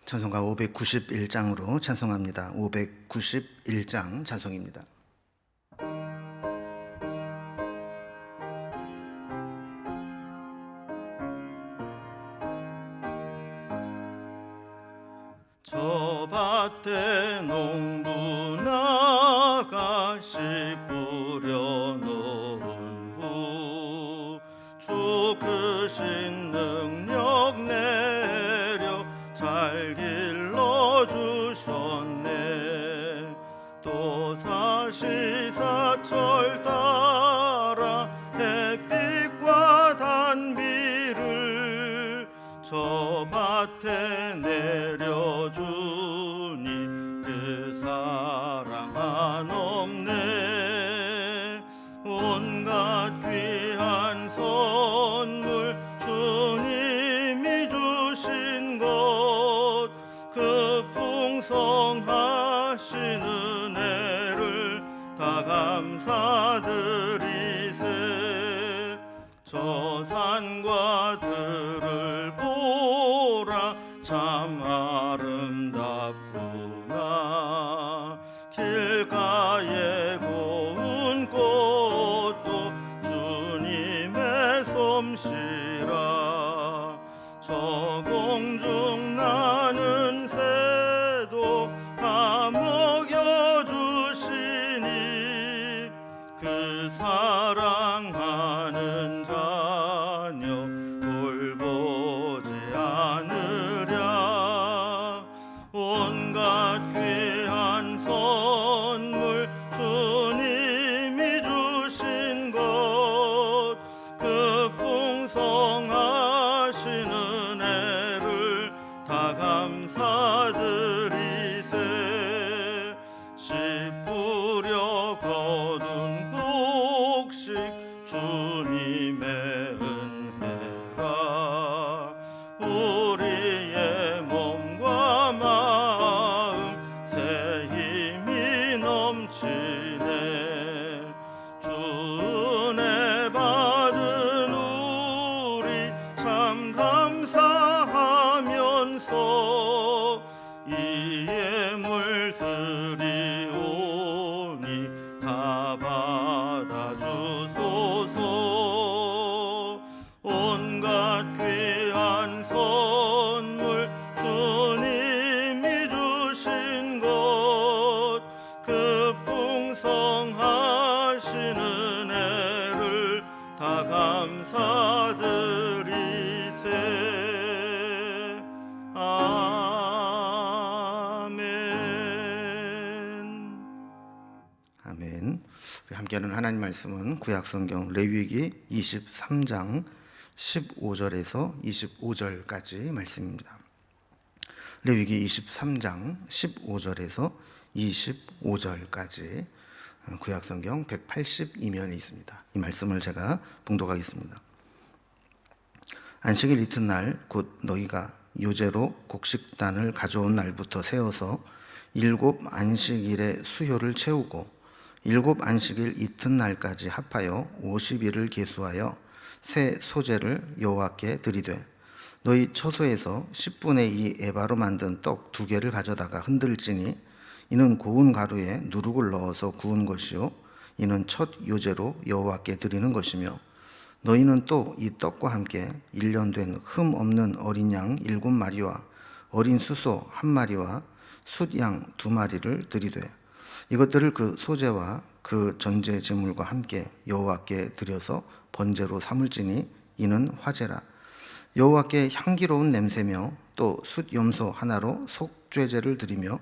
찬송가 591장으로 찬송합니다. 591장 찬송입니다. 저 밭에 농부 나가 씨 뿌려놓은 후 주 크신 능력 내려 잘 길러주셨네. 또 사시사철 따라 햇빛과 단비를 저 밭에 내려주니 그 사랑 한없네. 온갖 귀한 선물 주님이 주신 것, 그 풍성하신 은혜를 다 감사드리세. 저 산과 들을 보라 참 아름답구나. 길가에 고운 꽃도 주님의 솜씨라. 저 공중 나는 새도 다 먹여주시니 그 사랑하는 자녀 돌보지 않으랴. 온갖 귀한 선물 주님이 주신 것, 그 풍성하신 은혜를 다 감사드리세. 씨 뿌려 거둔 곡식 주님의 은혜라. 우리의 몸과 마음 새 힘이 넘치네. 주 은혜 받은 우리 참 감사하면서 이 예물들이 오니 다 받아주소서. 온갖 귀한 선물 주님이 주신 것, 그 풍성하신 은혜를 다 감사드리세. 아멘. 아멘. 우리 함께하는 하나님 말씀은 구약성경 레위기 23장 15절에서 25절까지 말씀입니다. 레위기 23장 15절에서 25절까지 구약성경 182면에 있습니다. 이 말씀을 제가 봉독하겠습니다. 안식일 이튿날 곧 너희가 요제로 곡식단을 가져온 날부터 세어서 7 안식일의 수효를 채우고 7 안식일 이튿날까지 합하여 50일을 계수하여 새 소제를 여호와께 드리되, 너희 처소에서 10분의 2 에바로 만든 떡 2개를 가져다가 흔들지니 이는 고운 가루에 누룩을 넣어서 구운 것이요 이는 첫 요제로 여호와께 드리는 것이며, 너희는 또 이 떡과 함께 1년 된 흠 없는 어린 양 7마리와 어린 수소 1마리와 숫양 2마리를 드리되, 이것들을 그 소제와 그 전제 제물과 함께 여호와께 드려서 번제로 삼을지니 이는 화제라. 여호와께 향기로운 냄새며 또 숫염소 하나로 속죄제를 드리며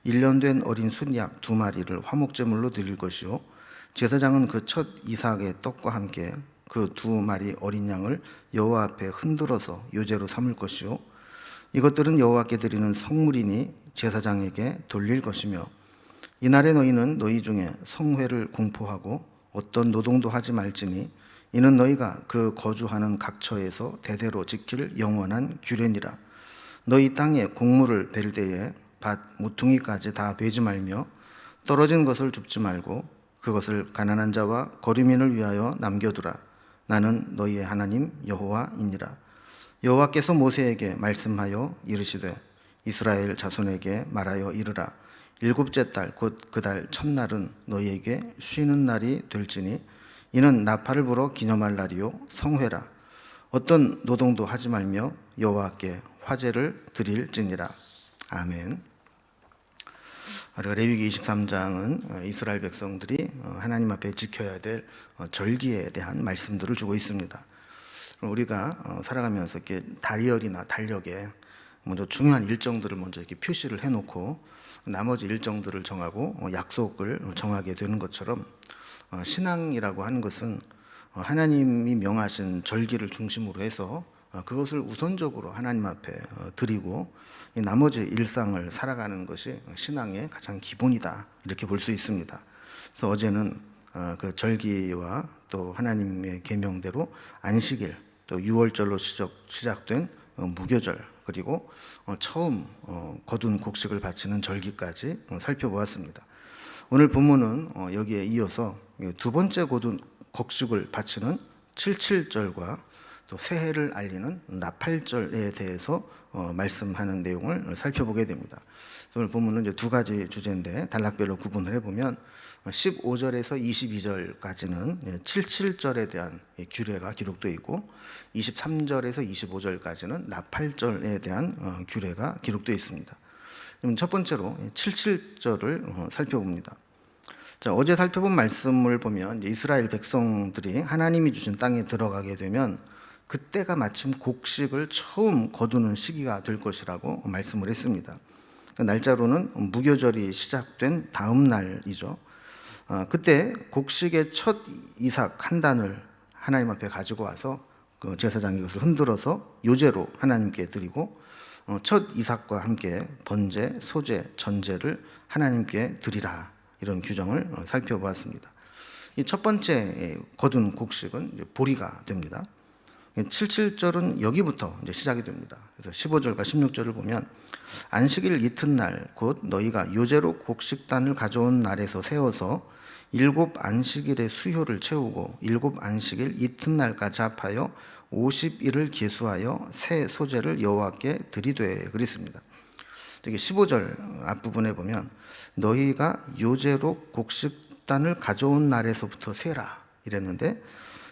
1년 된 어린 숫약 2마리를 화목제물로 드릴 것이요, 제사장은 그 첫 이삭의 떡과 함께 그 2마리 어린 양을 여호와 앞에 흔들어서 요제로 삼을 것이요, 이것들은 여호와께 드리는 성물이니 제사장에게 돌릴 것이며, 이날에 너희는 너희 중에 성회를 공포하고 어떤 노동도 하지 말지니 이는 너희가 그 거주하는 각처에서 대대로 지킬 영원한 규례니라. 너희 땅에 곡물을 벨 때에 밭 모퉁이까지 다 베지 말며 떨어진 것을 줍지 말고 그것을 가난한 자와 거류민을 위하여 남겨두라. 나는 너희의 하나님 여호와이니라. 여호와께서 모세에게 말씀하여 이르시되, 이스라엘 자손에게 말하여 이르라. 일곱째 달 곧 그 달 첫날은 너희에게 쉬는 날이 될지니 이는 나팔을 불어 기념할 날이요 성회라. 어떤 노동도 하지 말며 여호와께 화제를 드릴지니라. 아멘. 우리가 레위기 23장은 이스라엘 백성들이 하나님 앞에 지켜야 될 절기에 대한 말씀들을 주고 있습니다. 우리가 살아가면서 이렇게 다이어리나 달력에 먼저 중요한 일정들을 먼저 이렇게 표시를 해놓고 나머지 일정들을 정하고 약속을 정하게 되는 것처럼 신앙이라고 하는 것은 하나님이 명하신 절기를 중심으로 해서 그것을 우선적으로 하나님 앞에 드리고 나머지 일상을 살아가는 것이 신앙의 가장 기본이다, 이렇게 볼 수 있습니다. 그래서 어제는 그 절기와 또 하나님의 계명대로 안식일, 또 유월절로 시작된 무교절, 그리고 처음 거둔 곡식을 바치는 절기까지 살펴보았습니다. 오늘 본문은 여기에 이어서 두 번째 거둔 곡식을 바치는 칠칠절과 또 새해를 알리는 나팔절에 대해서 말씀하는 내용을 살펴보게 됩니다. 오늘 본문은 이제 두 가지 주제인데 단락별로 구분을 해보면 15절에서 22절까지는 칠칠절에 대한 규례가 기록되어 있고 23절에서 25절까지는 나팔절에 대한 규례가 기록되어 있습니다. 그럼 첫 번째로 77절을 살펴봅니다. 자, 어제 살펴본 말씀을 보면 이스라엘 백성들이 하나님이 주신 땅에 들어가게 되면 그때가 마침 곡식을 처음 거두는 시기가 될 것이라고 말씀을 했습니다. 날짜로는 무교절이 시작된 다음 날이죠. 그때 곡식의 첫 이삭 한 단을 하나님 앞에 가지고 와서 그 제사장이 그것을 흔들어서 요제로 하나님께 드리고 첫 이삭과 함께 번제, 소제, 전제를 하나님께 드리라, 이런 규정을 살펴보았습니다. 이 첫 번째 거둔 곡식은 이제 보리가 됩니다. 77절은 여기부터 이제 시작이 됩니다. 그래서 15절과 16절을 보면 안식일 이튿날 곧 너희가 요제로 곡식단을 가져온 날에서 세워서 7 안식일의 수효를 채우고 7 안식일 이튿날까지 합하여 50일을 계수하여 새 소제를 여호와께 드리되 그랬습니다. 여기 15절 앞부분에 보면 너희가 요제로 곡식단을 가져온 날에서부터 세라 이랬는데,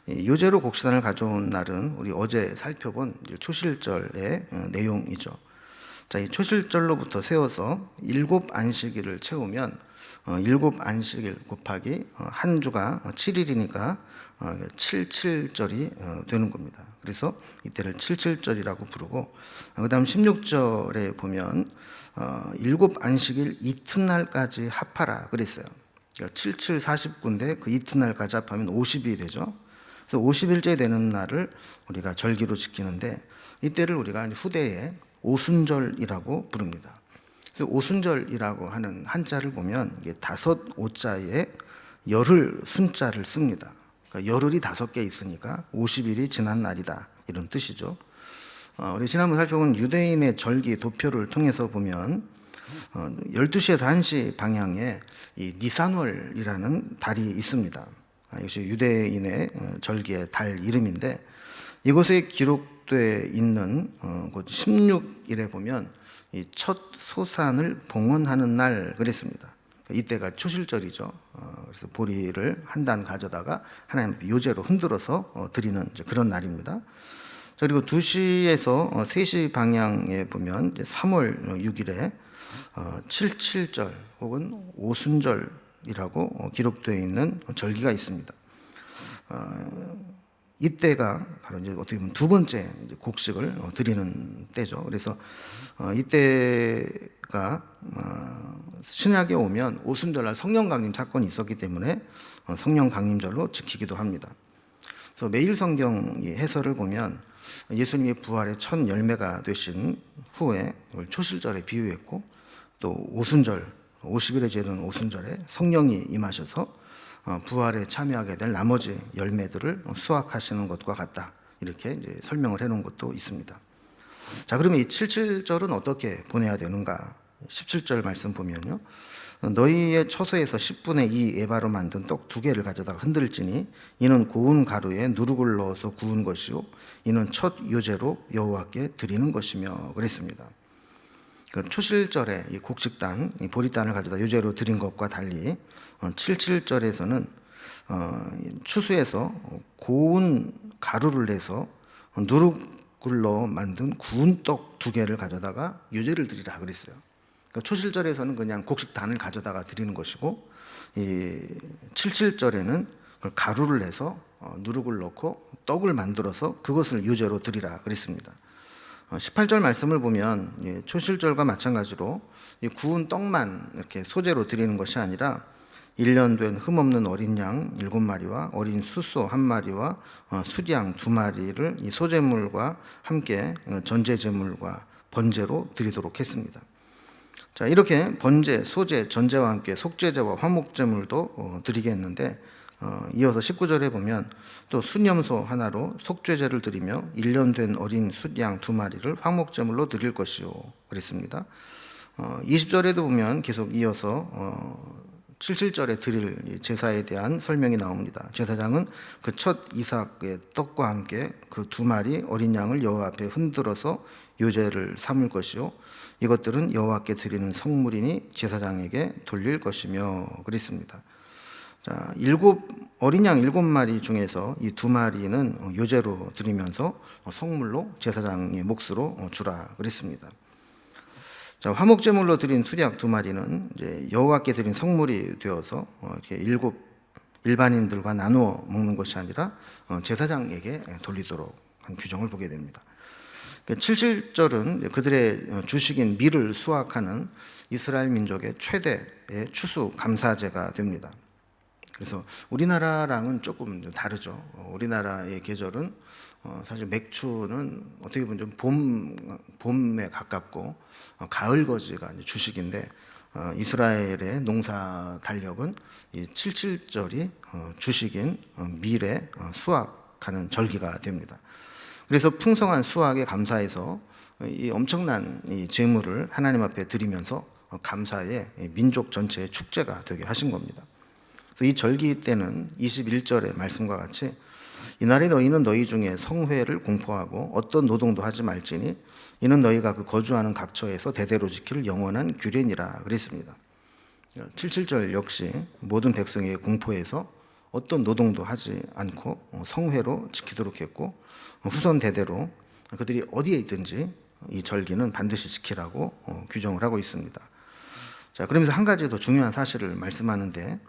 요제로 곡식단을 가져온 날은 우리 어제 살펴본 초실절의 내용이죠. 자, 이 초실절로부터 세워서 7 안식일을 채우면 7 안식일 곱하기 한 주가 7일이니까 77절이 되는 겁니다. 그래서 이때를 77절이라고 부르고, 그 다음 16절에 보면 7 안식일 이튿날까지 합하라 그랬어요. 그러니까 77, 49인데 그 이튿날까지 합하면 50일이 되죠. 그래서 50일째 되는 날을 우리가 절기로 지키는데 이때를 우리가 후대에 오순절이라고 부릅니다. 그래서 오순절이라고 하는 한자를 보면 이게 5오자에 열흘 순자를 씁니다. 그러니까 열흘이 5개 있으니까 50일이 지난 날이다, 이런 뜻이죠. 우리 지난번 살펴본 유대인의 절기 도표를 통해서 보면 12시에서 1시 방향에 이 니산월이라는 달이 있습니다. 이것이 유대인의 절기의 달 이름인데 이곳에 기록되어 있는 곧 16일에 보면 이 첫 소산을 봉헌하는 날 그랬습니다. 이때가 초실절이죠. 그래서 보리를 한 단 가져다가 하나님 요제로 흔들어서 드리는 그런 날입니다. 그리고 2시에서 3시 방향에 보면 3월 6일에 77절 혹은 오순절이라고 기록되어 있는 절기가 있습니다. 이때가 바로 이제 어떻게 보면 두 번째 곡식을 드리는 때죠. 그래서 이때가 신약에 오면 오순절날 성령 강림 사건이 있었기 때문에 성령 강림절로 지키기도 합니다. 그래서 매일 성경 해설을 보면 예수님이 부활의 첫 열매가 되신 후에 초실절에 비유했고, 또 오순절 50일에 재는 오순절에 성령이 임하셔서 부활에 참여하게 될 나머지 열매들을 수확하시는 것과 같다, 이렇게 이제 설명을 해놓은 것도 있습니다. 자, 그러면 이 77절은 어떻게 보내야 되는가? 17절 말씀 보면요, 너희의 처소에서 10분의 2 에바로 만든 떡 2개를 가져다가 흔들지니 이는 고운 가루에 누룩을 넣어서 구운 것이요 이는 첫 요제로 여호와께 드리는 것이며 그랬습니다. 그 초실절에 이 곡식단, 이 보리단을 가져다 유제로 드린 것과 달리 77절에서는 추수해서 고운 가루를 내서 누룩굴로 만든 구운 떡 2개를 가져다가 유제를 드리라 그랬어요. 그러니까 초실절에서는 그냥 곡식단을 가져다가 드리는 것이고, 이 77절에는 가루를 내서 누룩을 넣고 떡을 만들어서 그것을 유제로 드리라 그랬습니다. 18절 말씀을 보면 초실절과 마찬가지로 이 구운 떡만 이렇게 소재로 드리는 것이 아니라 1년 된 흠없는 어린 양 7마리와 어린 숫소 1마리와 숫양 2마리를 이 소제물과 함께 전제제물과 번제로 드리도록 했습니다. 자, 이렇게 번제, 소제, 전제와 함께 속죄제와 화목제물도 드리겠는데, 이어서 19절에 보면 또 순염소 하나로 속죄제를 드리며 1년 된 어린 숫양 2마리를 화목제물로 드릴 것이요 그랬습니다. 20절에도 보면 계속 이어서 77절에 드릴 제사에 대한 설명이 나옵니다. 제사장은 그 첫 이삭의 떡과 함께 그 2마리 어린 양을 여호와 앞에 흔들어서 요제를 삼을 것이요 이것들은 여호와께 드리는 성물이니 제사장에게 돌릴 것이며 그랬습니다. 자, 어린 양 7마리 중에서 이 2마리는 요제로 드리면서 성물로 제사장의 몫으로 주라 그랬습니다. 자, 화목제물로 드린 수략 2마리는 이제 여호와께 드린 성물이 되어서 이렇게 일반인들과 나누어 먹는 것이 아니라 제사장에게 돌리도록 한 규정을 보게 됩니다. 77절은 그들의 주식인 밀을 수확하는 이스라엘 민족의 최대의 추수 감사제가 됩니다. 그래서 우리나라랑은 조금 다르죠. 우리나라의 계절은 사실 맥주는 어떻게 보면 좀 봄에 가깝고 가을 거지가 주식인데, 이스라엘의 농사 달력은 이 77절이 주식인 밀의 수확하는 절기가 됩니다. 그래서 풍성한 수확에 감사해서 이 엄청난 이 제물을 하나님 앞에 드리면서 감사의 민족 전체의 축제가 되게 하신 겁니다. 그래서 이 절기 때는 21절의 말씀과 같이 이날에 너희는 너희 중에 성회를 공포하고 어떤 노동도 하지 말지니 이는 너희가 그 거주하는 각처에서 대대로 지킬 영원한 규례니라 그랬습니다. 77절 역시 모든 백성에게 공포해서 어떤 노동도 하지 않고 성회로 지키도록 했고, 후손 대대로 그들이 어디에 있든지 이 절기는 반드시 지키라고 규정을 하고 있습니다. 자, 그러면서 한 가지 더 중요한 사실을 말씀하는데,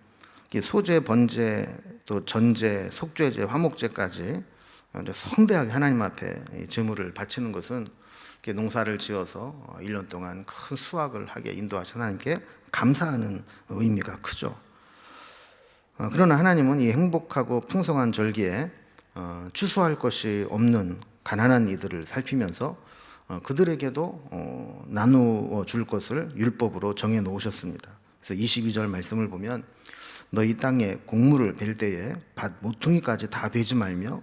소제, 번제, 또 전제, 속죄제, 화목제까지 성대하게 하나님 앞에 제물을 바치는 것은 농사를 지어서 1년 동안 큰 수확을 하게 인도하신 하나님께 감사하는 의미가 크죠. 그러나 하나님은 이 행복하고 풍성한 절기에 추수할 것이 없는 가난한 이들을 살피면서 그들에게도 나누어 줄 것을 율법으로 정해 놓으셨습니다. 그래서 22절 말씀을 보면 너희 땅에 곡물을 벨 때에 밭 모퉁이까지 다 베지 말며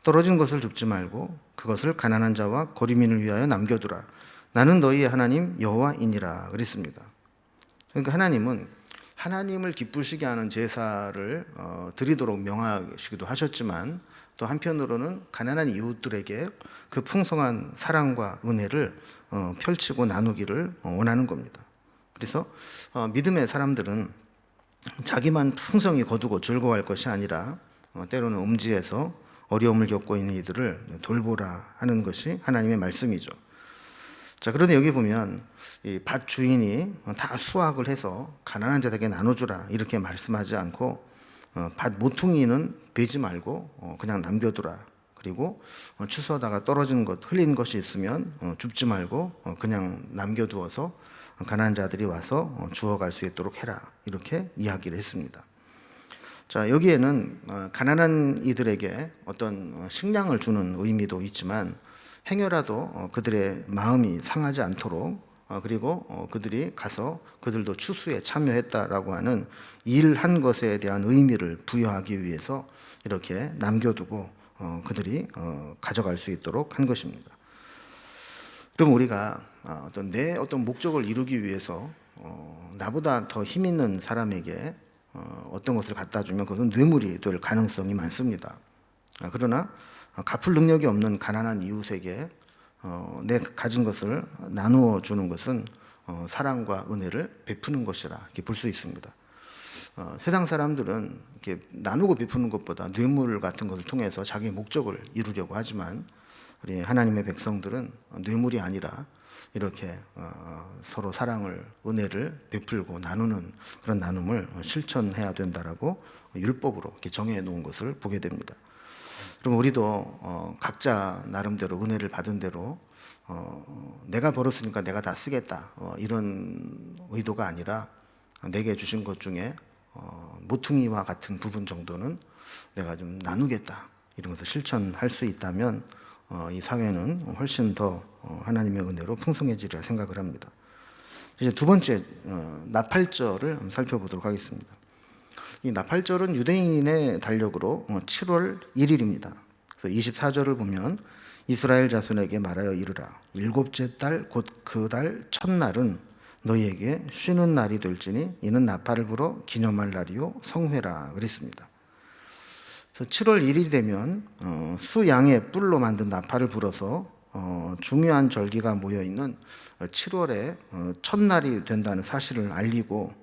떨어진 것을 줍지 말고 그것을 가난한 자와 거류민을 위하여 남겨두라. 나는 너희의 하나님 여호와이니라 그랬습니다. 그러니까 하나님은 하나님을 기쁘시게 하는 제사를 드리도록 명하시기도 하셨지만, 또 한편으로는 가난한 이웃들에게 그 풍성한 사랑과 은혜를 펼치고 나누기를 원하는 겁니다. 그래서 믿음의 사람들은 자기만 풍성히 거두고 즐거워할 것이 아니라 때로는 음지에서 어려움을 겪고 있는 이들을 돌보라 하는 것이 하나님의 말씀이죠. 자, 그런데 여기 보면 이 밭 주인이 다 수확을 해서 가난한 자에게 나눠주라 이렇게 말씀하지 않고, 밭 모퉁이는 베지 말고 그냥 남겨두라. 그리고 추수하다가 떨어진 것, 흘린 것이 있으면 줍지 말고 그냥 남겨두어서 가난한 자들이 와서 주워갈 수 있도록 해라. 이렇게 이야기를 했습니다. 자, 여기에는 가난한 이들에게 어떤 식량을 주는 의미도 있지만, 행여라도 그들의 마음이 상하지 않도록, 그리고 그들이 가서 그들도 추수에 참여했다라고 하는 일한 것에 대한 의미를 부여하기 위해서 이렇게 남겨두고 그들이 가져갈 수 있도록 한 것입니다. 그럼 우리가 내 어떤 목적을 이루기 위해서 나보다 더 힘 있는 사람에게 어떤 것을 갖다 주면 그것은 뇌물이 될 가능성이 많습니다. 그러나 갚을 능력이 없는 가난한 이웃에게 내 가진 것을 나누어 주는 것은 사랑과 은혜를 베푸는 것이라 이렇게 볼 수 있습니다. 세상 사람들은 이렇게 나누고 베푸는 것보다 뇌물 같은 것을 통해서 자기의 목적을 이루려고 하지만 우리 하나님의 백성들은 뇌물이 아니라 이렇게 서로 사랑을, 은혜를 베풀고 나누는 그런 나눔을 실천해야 된다라고 율법으로 이렇게 정해 놓은 것을 보게 됩니다. 그럼 우리도 각자 나름대로 은혜를 받은 대로 내가 벌었으니까 내가 다 쓰겠다 이런 의도가 아니라 내게 주신 것 중에 모퉁이와 같은 부분 정도는 내가 좀 나누겠다 이런 것을 실천할 수 있다면 이 사회는 훨씬 더 하나님의 은혜로 풍성해지리라 생각을 합니다. 이제 두 번째 나팔절을 한번 살펴보도록 하겠습니다. 이 나팔절은 유대인의 달력으로 7월 1일입니다. 그래서 24절을 보면 이스라엘 자손에게 말하여 이르라. 일곱째 달 곧 그 달 첫날은 너희에게 쉬는 날이 될지니 이는 나팔을 불어 기념할 날이요 성회라 그랬습니다. 그래서 7월 1일이 되면 수양의 뿔로 만든 나팔을 불어서 중요한 절기가 모여 있는 7월의 첫날이 된다는 사실을 알리고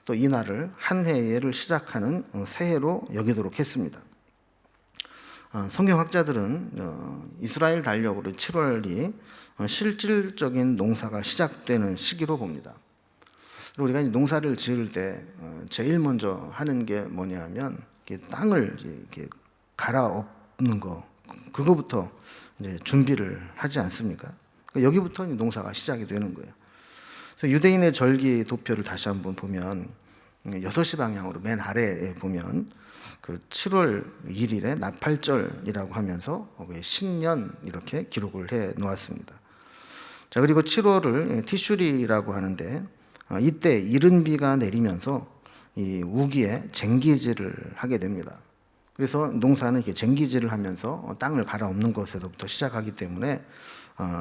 또 이 날을 한 해를 시작하는 새해로 여기도록 했습니다. 성경학자들은 이스라엘 달력으로 7월이 실질적인 농사가 시작되는 시기로 봅니다. 우리가 농사를 지을 때 제일 먼저 하는 게 뭐냐면 땅을 이렇게 갈아엎는 거, 그거부터 이제 준비를 하지 않습니까? 여기부터 농사가 시작이 되는 거예요. 그래서 유대인의 절기 도표를 다시 한번 보면 6시 방향으로 맨 아래에 보면 그 7월 1일에 나팔절이라고 하면서 신년 이렇게 기록을 해 놓았습니다. 자, 그리고 7월을 티슈리라고 하는데 이때 이른 비가 내리면서 이 우기에 쟁기질을 하게 됩니다. 그래서 농사는 이렇게 쟁기질을 하면서 땅을 갈아엎는 것에서부터 시작하기 때문에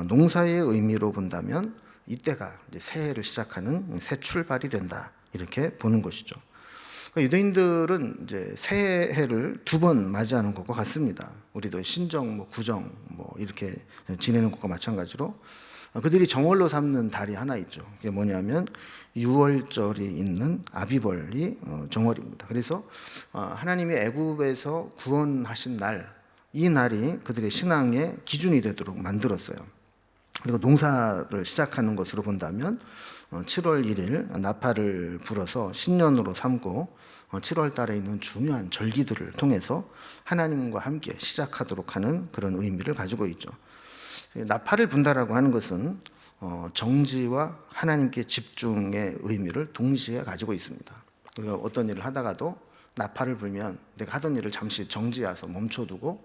농사의 의미로 본다면 이때가 이제 새해를 시작하는 새 출발이 된다 이렇게 보는 것이죠. 유대인들은 이제 새해를 두 번 맞이하는 것과 같습니다. 우리도 신정, 구정 이렇게 지내는 것과 마찬가지로 그들이 정월로 삼는 달이 하나 있죠. 그게 뭐냐면 유월절이 있는 아비벌이 정월입니다. 그래서 하나님이 애굽에서 구원하신 날, 이 날이 그들의 신앙의 기준이 되도록 만들었어요. 그리고 농사를 시작하는 것으로 본다면 7월 1일 나팔을 불어서 신년으로 삼고 7월 달에 있는 중요한 절기들을 통해서 하나님과 함께 시작하도록 하는 그런 의미를 가지고 있죠. 나팔을 분다라고 하는 것은 정지와 하나님께 집중의 의미를 동시에 가지고 있습니다. 우리가 어떤 일을 하다가도 나팔을 불면 내가 하던 일을 잠시 정지해서 멈춰두고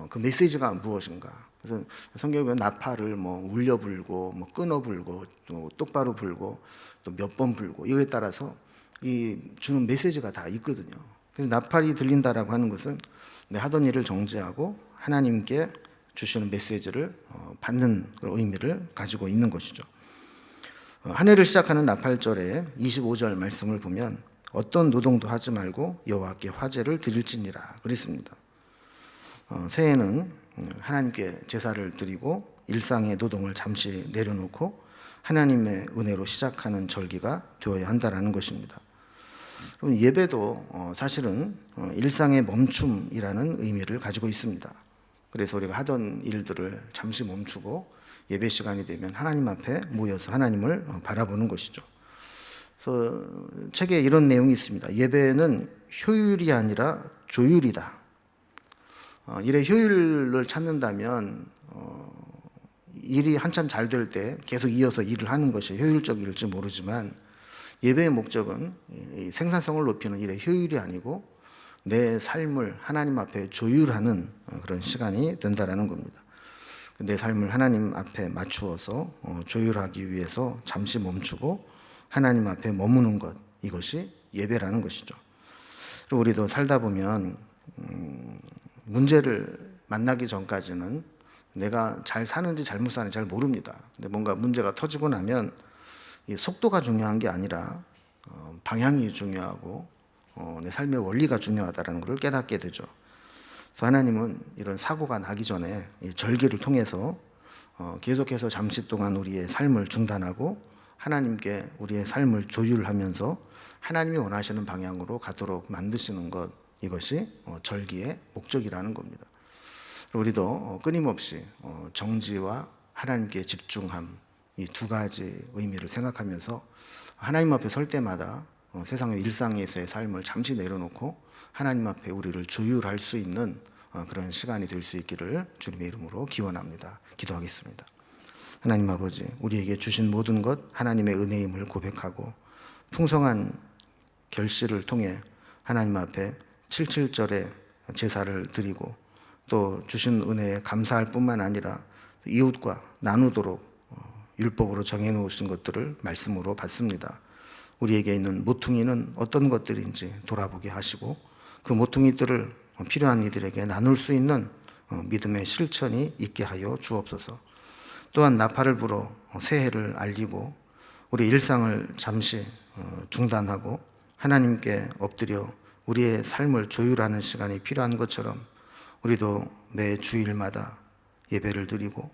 그 메시지가 무엇인가. 그래서 성경에 보면 나팔을 울려 불고 끊어 불고 또 똑바로 불고 또 몇 번 불고 이거에 따라서 이 주는 메시지가 다 있거든요. 그래서 나팔이 들린다라고 하는 것은 내 하던 일을 정지하고 하나님께 주시는 메시지를 받는 그런 의미를 가지고 있는 것이죠. 한 해를 시작하는 나팔절에 25절 말씀을 보면 어떤 노동도 하지 말고 여호와께 화제를 드릴지니라 그랬습니다. 새해는 하나님께 제사를 드리고 일상의 노동을 잠시 내려놓고 하나님의 은혜로 시작하는 절기가 되어야 한다는 것입니다. 예배도 사실은 일상의 멈춤이라는 의미를 가지고 있습니다. 그래서 우리가 하던 일들을 잠시 멈추고 예배 시간이 되면 하나님 앞에 모여서 하나님을 바라보는 것이죠. 그래서 책에 이런 내용이 있습니다. 예배는 효율이 아니라 조율이다. 일의 효율을 찾는다면 일이 한참 잘 될 때 계속 이어서 일을 하는 것이 효율적일지 모르지만 예배의 목적은 생산성을 높이는 일의 효율이 아니고 내 삶을 하나님 앞에 조율하는 그런 시간이 된다라는 겁니다. 내 삶을 하나님 앞에 맞추어서 조율하기 위해서 잠시 멈추고 하나님 앞에 머무는 것, 이것이 예배라는 것이죠. 그리고 우리도 살다 보면 문제를 만나기 전까지는 내가 잘 사는지 잘못 사는지 잘 모릅니다. 근데 뭔가 문제가 터지고 나면 이 속도가 중요한 게 아니라 방향이 중요하고 내 삶의 원리가 중요하다는 것을 깨닫게 되죠. 그래서 하나님은 이런 사고가 나기 전에 이 절기를 통해서 계속해서 잠시 동안 우리의 삶을 중단하고 하나님께 우리의 삶을 조율하면서 하나님이 원하시는 방향으로 가도록 만드시는 것, 이것이 절기의 목적이라는 겁니다. 우리도 끊임없이 정지와 하나님께 집중함, 이 두 가지 의미를 생각하면서 하나님 앞에 설 때마다 세상의 일상에서의 삶을 잠시 내려놓고 하나님 앞에 우리를 조율할 수 있는 그런 시간이 될 수 있기를 주님의 이름으로 기원합니다. 기도하겠습니다. 하나님 아버지, 우리에게 주신 모든 것 하나님의 은혜임을 고백하고 풍성한 결실을 통해 하나님 앞에 77절의 제사를 드리고 또 주신 은혜에 감사할 뿐만 아니라 이웃과 나누도록 율법으로 정해놓으신 것들을 말씀으로 받습니다. 우리에게 있는 모퉁이는 어떤 것들인지 돌아보게 하시고 그 모퉁이들을 필요한 이들에게 나눌 수 있는 믿음의 실천이 있게 하여 주옵소서. 또한 나팔을 불어 새해를 알리고 우리 일상을 잠시 중단하고 하나님께 엎드려 우리의 삶을 조율하는 시간이 필요한 것처럼 우리도 매 주일마다 예배를 드리고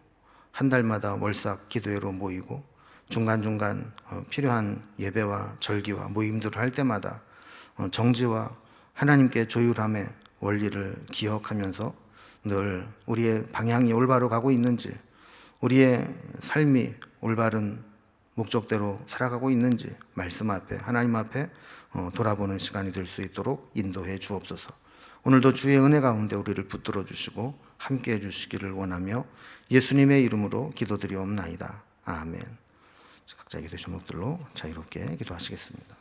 한 달마다 월삭 기도회로 모이고 중간중간 필요한 예배와 절기와 모임들을 할 때마다 정지와 하나님께 조율함의 원리를 기억하면서 늘 우리의 방향이 올바로 가고 있는지, 우리의 삶이 올바른 목적대로 살아가고 있는지 말씀 앞에, 하나님 앞에 돌아보는 시간이 될 수 있도록 인도해 주옵소서. 오늘도 주의 은혜 가운데 우리를 붙들어 주시고 함께 해 주시기를 원하며 예수님의 이름으로 기도드리옵나이다. 아멘. 각자 기도 제목들로 자유롭게 기도하시겠습니다.